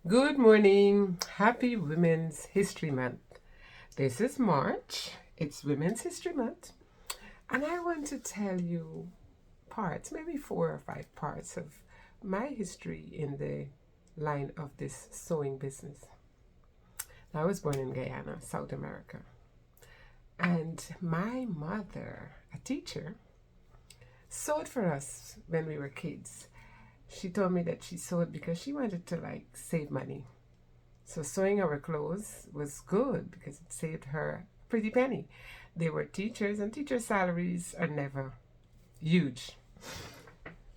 Good morning. Happy Women's History Month. This is March. It's Women's History Month. And I want to tell you parts, maybe 4 or 5 parts of my history in the line of this sewing business. I was born in Guyana, South America. And my mother, a teacher, sewed for us when we were kids. She told me that she sewed because she wanted to save money. So sewing our clothes was good because it saved her a pretty penny. They were teachers, and teachers' salaries are never huge.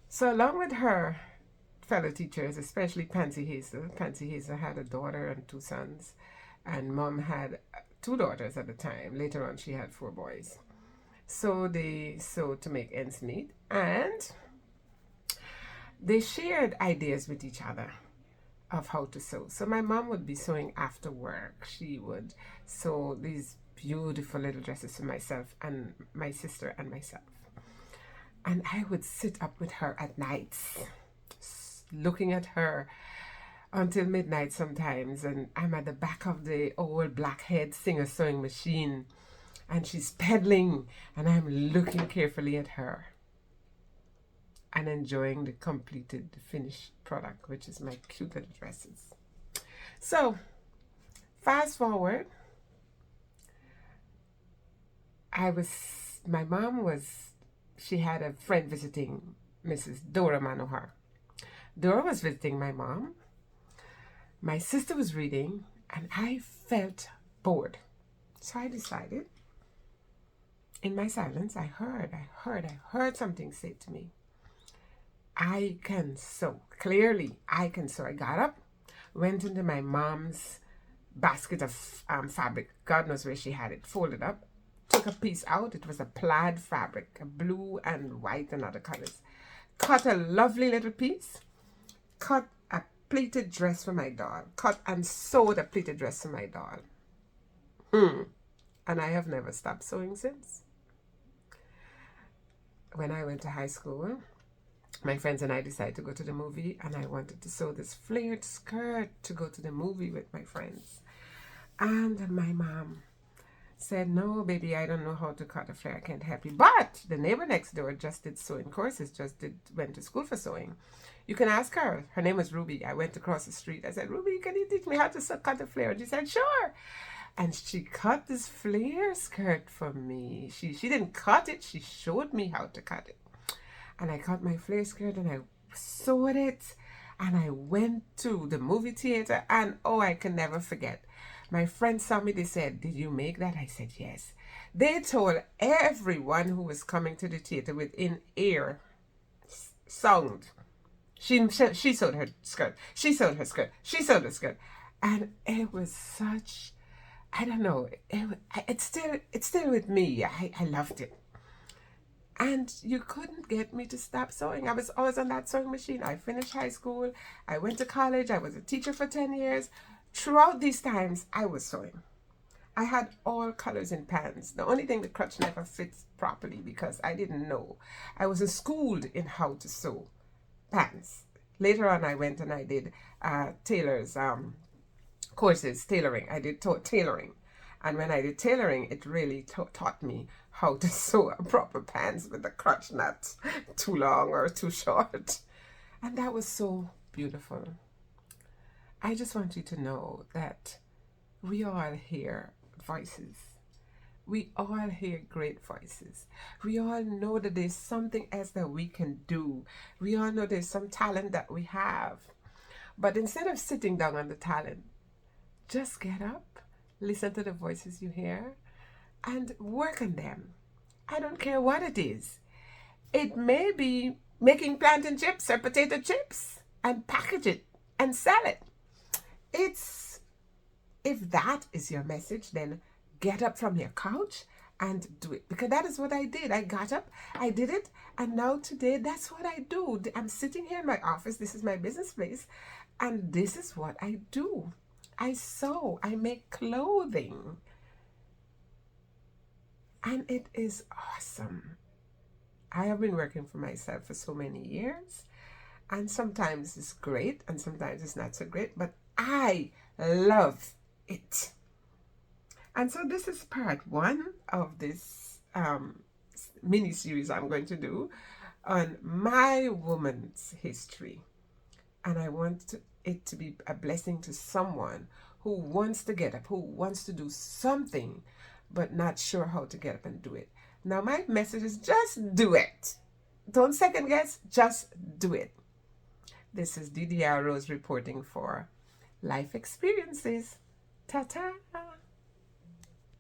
So along with her fellow teachers, especially Pansy Hazel had a daughter and 2 sons, and Mom had 2 daughters at the time. Later on, she had 4 boys. So they sewed to make ends meet, and they shared ideas with each other of how to sew. So my mom would be sewing after work. She would sew these beautiful little dresses for myself and my sister and myself. And I would sit up with her at nights, looking at her until midnight sometimes. And I'm at the back of the old blackhead Singer sewing machine, and she's pedaling, and I'm looking carefully at her and enjoying the completed, finished product, which is my cute little dresses. So, fast forward, my mom she had a friend visiting, Mrs. Dora Manohar. Dora was visiting my mom. My sister was reading, and I felt bored. So I decided, in my silence, I heard something say to me, I can sew. Clearly, I can sew. I got up, went into my mom's basket of fabric. God knows where she had it. Folded up, took a piece out. It was a plaid fabric, a blue and white and other colors. Cut a lovely little piece. Cut a pleated dress for my doll. Cut and sewed a pleated dress for my doll. And I have never stopped sewing since. When I went to high school, my friends and I decided to go to the movie, and I wanted to sew this flared skirt to go to the movie with my friends. And my mom said, no, baby, I don't know how to cut a flare. I can't help you. But the neighbor next door just did sewing courses, went to school for sewing. You can ask her. Her name was Ruby. I went across the street. I said, Ruby, can you teach me how to cut a flare? And she said, sure. And she cut this flare skirt for me. She didn't cut it. She showed me how to cut it. And I cut my flare skirt and I sewed it, and I went to the movie theater, and oh, I can never forget. My friends saw me, they said, did you make that? I said, yes. They told everyone who was coming to the theater within ear sound. She sewed her skirt. She sewed her skirt. She sewed her skirt. And it was such, I don't know, it's still with me. I loved it. And you couldn't get me to stop sewing. I was always on that sewing machine. I finished high school. I went to college. I was a teacher for 10 years. Throughout these times, I was sewing. I had all colors in pants. The only thing the crutch never fits properly because I didn't know. I wasn't schooled in how to sew pants. Later on, I went and I did tailor's courses, tailoring. I did tailoring. And when I did tailoring, it really taught me how to sew a proper pants with the crotch not too long or too short. And that was so beautiful. I just want you to know that we all hear voices. We all hear great voices. We all know that there's something else that we can do. We all know there's some talent that we have. But instead of sitting down on the talent, just get up, listen to the voices you hear, and work on them. I don't care what it is. It may be making plantain chips or potato chips and package it and sell it. If that is your message, then get up from your couch and do it. Because that is what I did. I got up, I did it, and now today that's what I do. I'm sitting here in my office. This is my business place, and this is what I do. I sew, I make clothing. And it is awesome. I have been working for myself for so many years, and sometimes it's great and sometimes it's not so great, but I love it. And so this is part one of this mini series I'm going to do on my woman's history. And I want it to be a blessing to someone who wants to get up, who wants to do something, but not sure how to get up and do it. Now, my message is just do it. Don't second guess, just do it. This is DDR Rose reporting for Life Experiences. Ta-ta!